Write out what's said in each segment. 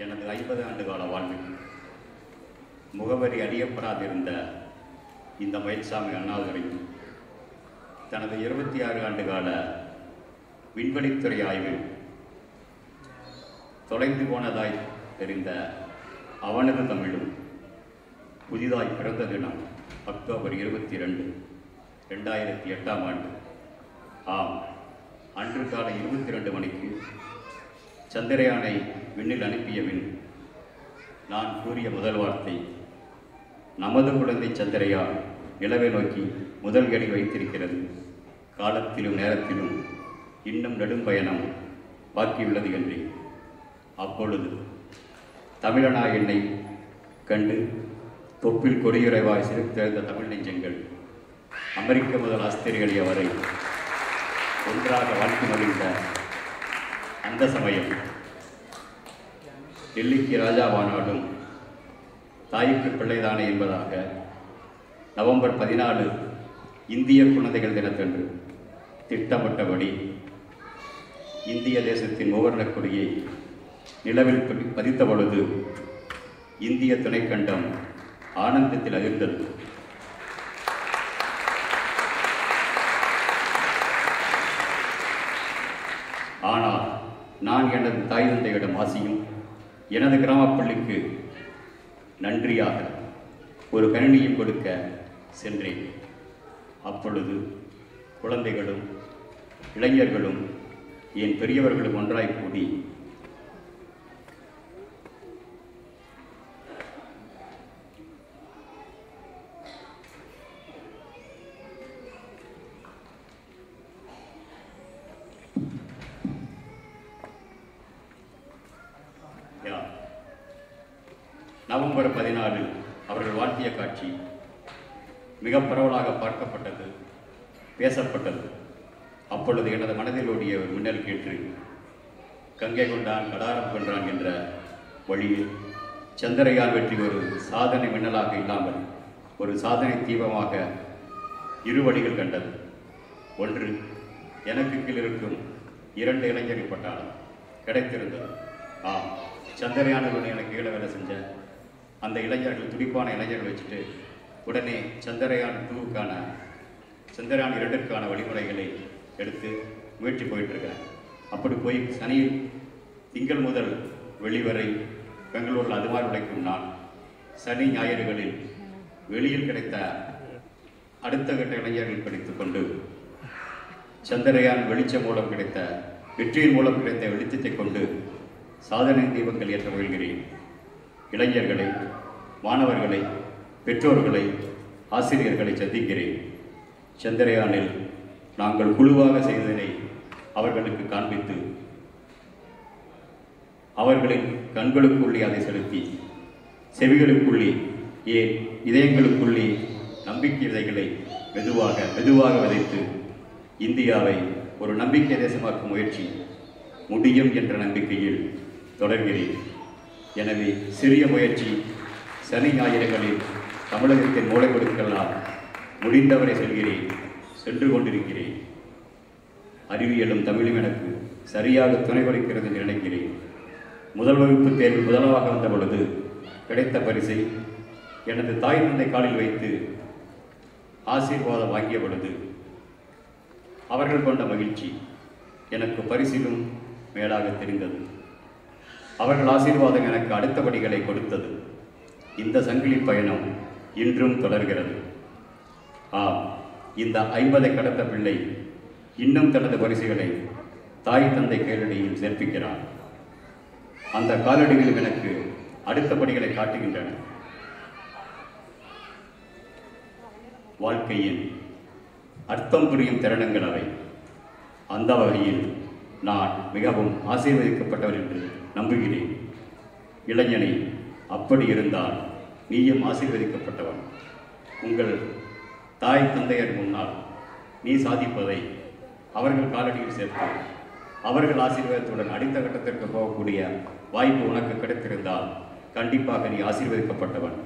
எனது 50 ஆண்டு கால வாழ்வில் முகவரி அறியப்படாதிருந்த இந்த மயில்சாமி அண்ணாதுரை தனது 26 ஆண்டு கால விண்வெளித்துறை ஆய்வில் தொலைந்து போனதாய் தெரிந்த அவனது தமிழும் புதிதாய் பிறந்த தினம் அக்டோபர் 22, 2008ஆம் ஆண்டு. ஆம், அன்று காலை 22 மணிக்கு சந்திரயானை விண்ணில் அனுப்பிய பின் நான் கூறிய முதல் வார்த்தை, நமது குழந்தை சந்திரயான் நிலவை நோக்கி முதல் அடி வைத்திருக்கிறது, காலத்திலும் நேரத்திலும் இன்னும் நெடும் பயணம் பாக்கியுள்ளது என்றேன். அப்பொழுது தமிழனா என்னை கண்டு தொப்பில் கொடியுறைவாய் சிரித்தெழுந்த தமிழ் நெஞ்சங்கள் அமெரிக்க முதல் ஆஸ்திரேலியா வரை ஒன்றாக வாழ்க்கை மகிழ்ந்த அந்த சமயம் டெல்லிக்கு ராஜாவானாலும் தாய்க்கு பிள்ளைதானே என்பதாக நவம்பர் 14 இந்திய குழந்தைகள் தினத்தன்று திட்டமிட்டபடி இந்திய தேசத்தின் மூவர்ணக் கொடியை நிலவில் பதித்த பொழுது இந்திய துணைக்கண்டம் ஆனந்தத்தில் அதிர்ந்தது. ஆனால் நான் எனது தாய் தந்தையிடம் ஆசியும் எனது கிராமப்பள்ளிக்கு நன்றியாக ஒரு கணினியும் கொடுக்க சென்றேன். அப்பொழுது குழந்தைகளும் இளைஞர்களும் என் பெரியவர்களும் ஒன்றாய் கூடி நவம்பர் 14 அவர்கள் வாழ்த்திய காட்சி மிக பரவலாக பார்க்கப்பட்டது, பேசப்பட்டது. அப்பொழுது எனது மனதில் ஓடிய ஒரு மின்னல் கேட்டு கங்கை கொண்டான் கடாரம் கொன்றான் என்ற வழியில் சந்திரயான் வெற்றி ஒரு சாதனை மின்னலாக இல்லாமல் ஒரு சாதனை தீபமாக இரு வழிகள் கண்டது. ஒன்று, எனக்கு கீழ் இருக்கும் 2 இளைஞர்கள் பட்டாளம் கிடைத்திருந்தது. சந்திரயானுடன் எனக்கு கீழே வேலை செஞ்ச அந்த இளைஞர்கள், துடிப்பான இளைஞர்கள் வச்சுட்டு உடனே சந்திரயான் 2க்கான சந்திரயான் 2க்கான வழிமுறைகளை எடுத்து முயற்சி போயிட்டுருக்கேன். அப்படி போய் திங்கள் முதல் வெளிவரை பெங்களூரில் அது மாதிரி உழைக்கும் நான் சனி ஞாயிறுகளில் வெளியில் கிடைத்த அடுத்த கட்ட இளைஞர்கள் படித்து கொண்டு சந்திரயான் வெளிச்சம் மூலம் கிடைத்த வெற்றியின் மூலம் கிடைத்த வெளிச்சத்தை கொண்டு சாதனை தீபங்கள் ஏற்ற முயல்கிறேன். இளைஞர்களை, மாணவர்களை, பெற்றோர்களை, ஆசிரியர்களை சந்திக்கிறேன். சந்திரயானில் நாங்கள் குழுவாக செய்ததை அவர்களுக்கு காண்பித்து அவர்களின் கண்களுக்குள்ளே அதை செலுத்தி செவிகளுக்குள்ளே ஏன் இதயங்களுக்குள்ளே நம்பிக்கை விதைகளை மெதுவாக விதைத்து இந்தியாவை ஒரு நம்பிக்கை தேசமாக்கும் முயற்சி முடியும் என்ற நம்பிக்கையில் தொடர்கிறேன். எனவே சிறிய முயற்சி சனி ஞாயிறுகளில் தமிழகத்தின் மூளை கொடுக்கலாம் முடிந்தவரை சென்று கொண்டிருக்கிறேன். அறிவியலும் தமிழும் எனக்கு சரியாக துணை கொடுக்கிறது என்று நினைக்கிறேன். முதல் வகுப்பு தேர்வில் முதலாக வந்த பொழுது கிடைத்த பரிசை எனது தாய் தந்தை காலில் வைத்து ஆசீர்வாதம் வாங்கிய பொழுது அவர்கள் கொண்ட மகிழ்ச்சி எனக்கு பரிசிலும் மேலாக தெரிந்தது. அவர்கள் ஆசீர்வாதம் எனக்கு அடுத்த படிகளை கொடுத்தது. இந்த சங்கிலி பயணம் இன்றும் தொடர்கிறது. இந்த 50 கடந்த பிள்ளை இன்னும் தனது பரிசுகளை தாய் தந்தை காலடியில் சேர்ப்பிக்கிறான். அந்த காலடிகளும் எனக்கு அடுத்த படிகளை காட்டுகின்றன. வாழ்க்கையின் அர்த்தம் புரியும் தருணங்கள் அவை. அந்த வகையில் நான் மிகவும் ஆசீர்வதிக்கப்பட்டவர் என்று நம்புகிறேன். இளைஞனே, அப்படி இருந்தால் நீயும் ஆசீர்வதிக்கப்பட்டவன். உங்கள் தாய் தந்தையர் முன்னால் நீ சாதிப்பதை அவர்கள் காலடியில் சேர்த்து அவர்கள் ஆசீர்வாதத்துடன் அடுத்த கட்டத்திற்கு போகக்கூடிய வாய்ப்பு உனக்கு கிடைத்திருந்தால் கண்டிப்பாக நீ ஆசீர்வதிக்கப்பட்டவன்.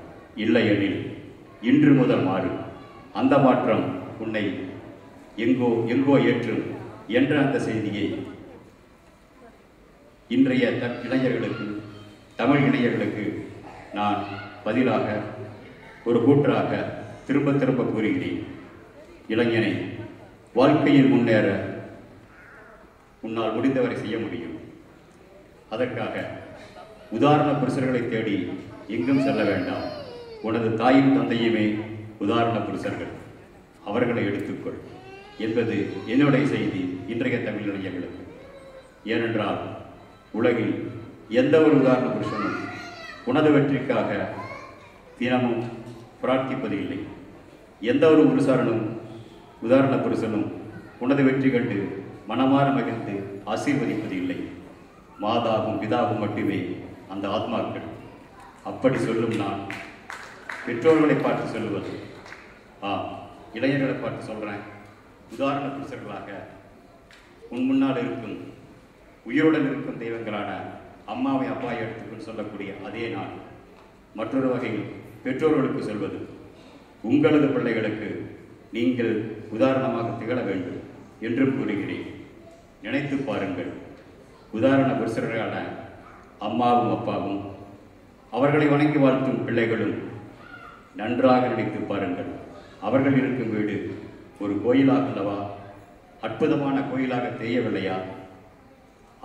இல்லையெனில் இன்று முதல் மாறு. அந்த மாற்றம் உன்னை எங்கோ ஏற்றும் என்ற அந்த செய்தியை இன்றைய இளைஞர்களுக்கு தமிழ் இளைஞர்களுக்கு நான் பதிலாக ஒரு கூற்றாக திரும்ப திரும்ப கூறுகிறேன். இளைஞனை, வாழ்க்கையில் முன்னேற உன்னால் முடிந்தவரை செய்ய முடியும். அதற்காக உதாரண புருஷர்களை தேடி எங்கும் செல்ல வேண்டாம். உனது தாயும் தந்தையுமே உதாரண புருஷர்கள், அவர்களை எடுத்துக்கொள் என்பது என்னுடைய செய்தி இன்றைய தமிழ் இளைஞர்களுக்கு. ஏனென்றால் உலகில் எந்த ஒரு உதாரண புருஷனும் உனது வெற்றிக்காக தினமும் பிரார்த்திப்பது இல்லை. எந்த ஒரு உதாரண புருஷனும் உனது வெற்றி கண்டு மனமாற மகிழ்ந்து ஆசீர்வதிப்பது இல்லை. மாதாவும் பிதாவும் மட்டுமே அந்த ஆத்மாக்கள். அப்படி சொல்லும் நான் பெற்றோர்களை பார்த்து சொல்லுவது, இளைஞர்களை பார்த்து சொல்கிறேன், உதாரண புருஷர்களாக உன் முன்னால் இருக்கும் உயிருடன் இருக்கும் தெய்வங்களான அம்மாவை அப்பாவை எடுத்துக்கொண்டு சொல்லக்கூடிய அதே நான் மற்றொரு வகையில் பெற்றோர்களுக்கு சொல்வது, உங்களது பிள்ளைகளுக்கு நீங்கள் உதாரணமாக திகழ வேண்டும் என்றும் கூறுகிறேன். நினைத்து பாருங்கள், உதாரண புருஷர்களான அம்மாவும் அப்பாவும் அவர்களை வணங்கி வாழ்த்தும் பிள்ளைகளும் நன்றாக நினைத்து பாருங்கள். அவர்கள் இருக்கும் வீடு ஒரு கோயிலாக அல்லவா, அற்புதமான கோயிலாக தெரியவில்லையா?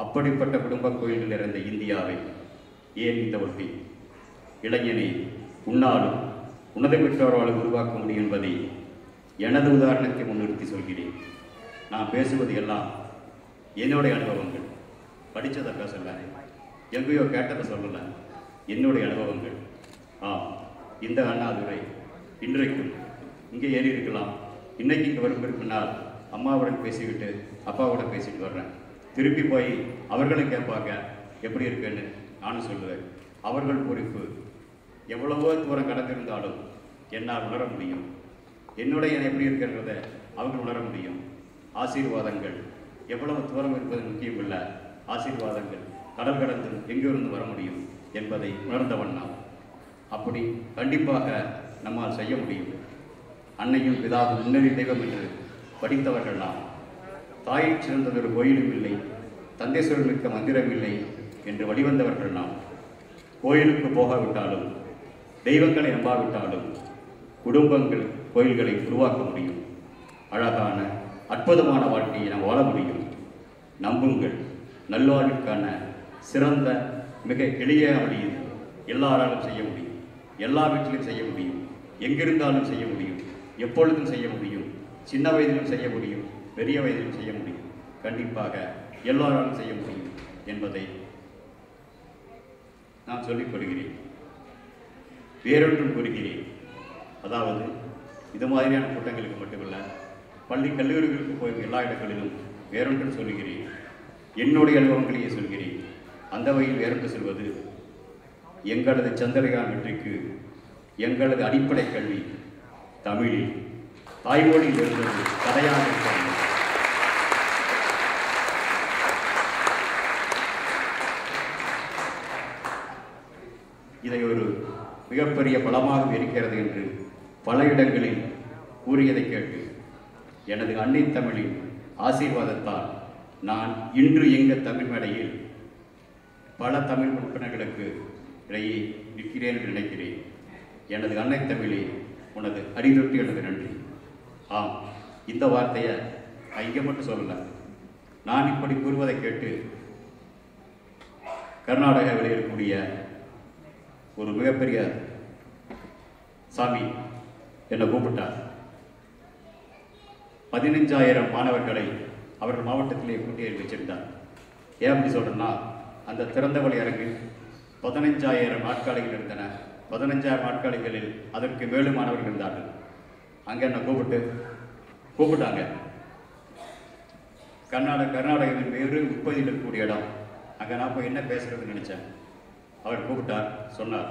அப்படிப்பட்ட குடும்ப கோயில்கள் இருந்த இந்தியாவை ஏன் இந்த ஒட்டி? இளைஞனை, உன்னாலும் உனது பெற்றோரால் உருவாக்க முடியும் என்பதை எனது உதாரணத்தை முன்னிறுத்தி சொல்கிறேன். நான் பேசுவது எல்லாம் என்னுடைய அனுபவங்கள். படித்ததற்காக சொல்ல, எங்கேயோ கேட்டதை சொல்லலை, என்னுடைய அனுபவங்கள். இந்த அண்ணாதுரை இன்றைக்கும் இங்கே ஏறி இருக்கலாம். இன்றைக்கு இங்கே பின்னால் அம்மாவுடன் பேசிவிட்டு அப்பாவுடன் பேசிட்டு வர்றேன். திருப்பி போய் அவர்களும் கேட்பாங்க எப்படி இருக்குன்னு. நானும் சொல்லுவேன், அவர்கள் பொறுப்பு எவ்வளவோ தூரம் கடந்திருந்தாலும் என்னால் உணர முடியும். என்னுடைய எப்படி இருக்கின்றதை அவர்கள் உணர முடியும். ஆசீர்வாதங்கள் எவ்வளவு தூரம் இருப்பது முக்கியம் இல்லை. ஆசீர்வாதங்கள் கடல் கடந்து எங்கிருந்து வர முடியும் என்பதை உணர்ந்தவன் நாம். அப்படி கண்டிப்பாக நம்மால் செய்ய முடியும். அன்னையும் பிதாவும் முன்னறி தெய்வம் என்று படித்தவர்கள் நாம். தாயில் சிறந்ததொரு கோயிலும் இல்லை, தந்தேஸ்வரர் மிக்க மந்திரம் இல்லை என்று வழிவந்தவர்கள் நாம். கோயிலுக்கு போகாவிட்டாலும் தெய்வங்களை நம்பாவிட்டாலும் குடும்பங்கள் கோயில்களை உருவாக்க முடியும். அழகான அற்புதமான வாழ்க்கையை நாம் வாழ முடியும். நம்புங்கள், நல்வாழ்விற்கான சிறந்த மிக எளிய வழியில் எல்லாராலும் செய்ய முடியும். எல்லா வீட்டிலும் செய்ய முடியும், எங்கிருந்தாலும் செய்ய முடியும், எப்பொழுதும் செய்ய முடியும். சின்ன வயதிலும் செய்ய முடியும், பெரிய வயதிலும் செய்ய முடியும். கண்டிப்பாக எல்லாராலும் செய்ய முடியும் என்பதை நான் சொல்லிக் கொள்கிறேன். வேறொன்றும் கூறுகிறேன். அதாவது இது மாதிரியான கூட்டங்களுக்கு மட்டுமல்ல, பள்ளி கல்லூரிகளுக்கு போய் எல்லா இடங்களிலும் வேறொன்றும் சொல்லுகிறேன். என்னுடைய அனுபவங்களையே சொல்கிறேன். அந்த வகையில் வேறொன்று சொல்வது, எங்களது சந்திரயான் வெற்றிக்கு எங்களது அடிப்படை கல்வி தமிழில் தாய்மொழியில் இருந்தது கதையாக இருக்கிறது. இதை ஒரு மிகப்பெரிய பலமாக இருக்கிறது என்று பல இடங்களில் கூறியதை கேட்டு எனது அன்னை தமிழின் ஆசீர்வாதத்தால் நான் இன்று எங்கள் தமிழ் மேடையில் பல தமிழ் உறுப்பினர்களுக்கு இடையே நிற்கிறேன் என்று நினைக்கிறேன். எனது அன்னை தமிழே, உனது அடிதொட்டி எனது நன்றி. இந்த வார்த்தையை இங்கே மட்டும் சொல்லலை. நான் இப்படி கூறுவதை கேட்டு கர்நாடகாவில் இருக்கக்கூடிய ஒரு மிகப்பெரிய சாமி என்னை கூப்பிட்டார். 15,000 மாணவர்களை அவர்கள் மாவட்டத்திலே கூட்டியை வச்சிருந்தார். ஏன் அப்படி சொல்கிறேன்னா, அந்த திறந்தவெளி அரங்கில் 15,000 நாட்காலிகள் இருந்தன. 15,000 நாட்காலிகளில் அதற்கு மேலும் மாணவர்கள் இருந்தார்கள். அங்கே என்னை கூப்பிட்டாங்க. கர்நாடகாவின் வேறு உற்பத்தியில் இருக்கக்கூடிய இடம். அங்கே நான் போய் என்ன பேசுகிறதுன்னு நினச்சேன். அவர் கூப்பிட்டார், சொன்னார்,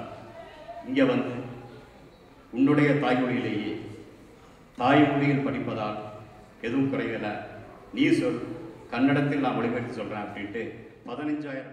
இங்கே வந்து உன்னுடைய தாய்மொழியிலேயே தாய்மொழியில் படிப்பதால் எதுவும் குறையலை, நீ சொல், கன்னடத்தில் நான் மொழிபெயர்த்து சொல்கிறேன் அப்படின்ட்டு 15,000